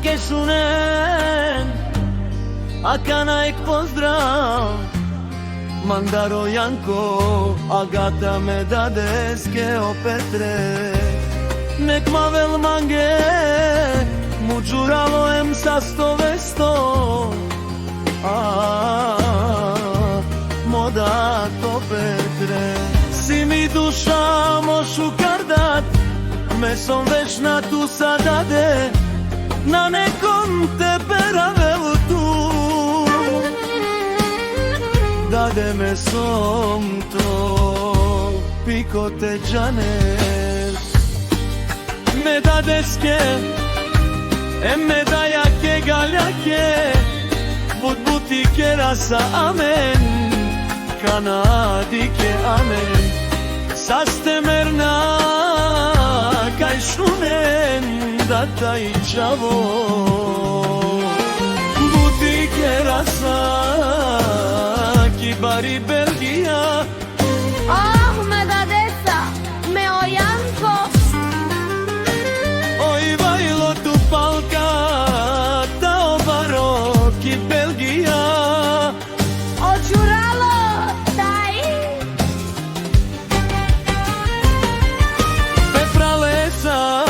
ke shunen Akana ek pozdrav Mandaro Janko Agata me dades ke o Petre Nek mavel mange Muđuralo em sa sto vesto Moda to Petre Si mi duša mošu kardat Me som večna tu sadade Na nekom te peravel tu Dade me som to Piko te džanes Me dadeske Me dajake galjake Budbutike rasa amen Kanadike amen Sastemerna kaj šunen Da i čavo Butike rasa Kibari Belgija Oh, me dadesa, me o Janko Oj vajlo tu palka Tao barok i Belgija Očuralo, taj Pepralesa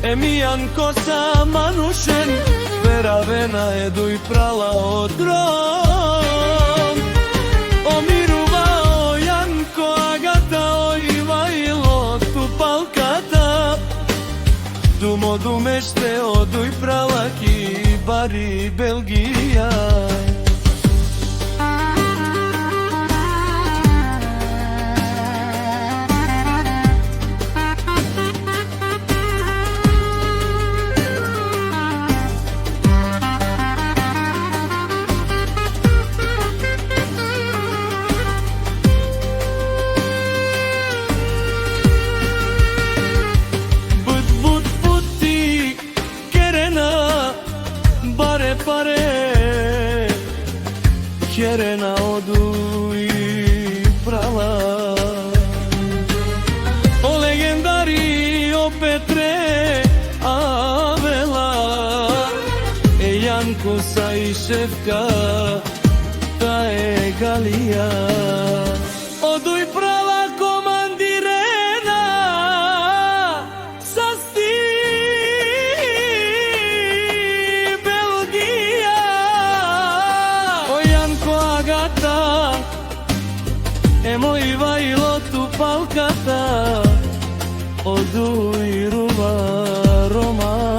Emi Janko sa Manušen Veravena edu i prala odrom Omiruvao Janko Agata Oj vajlo tu palkata Dumo dumešte odu i prala Kibari Belgija Pare Kjerena odu i prala O legendari o Petre Avela Janko sa i Šefka Ta je Galija Odu i prala komandirena Sa Emo i vajlo tu palkata Odu i ruva Roma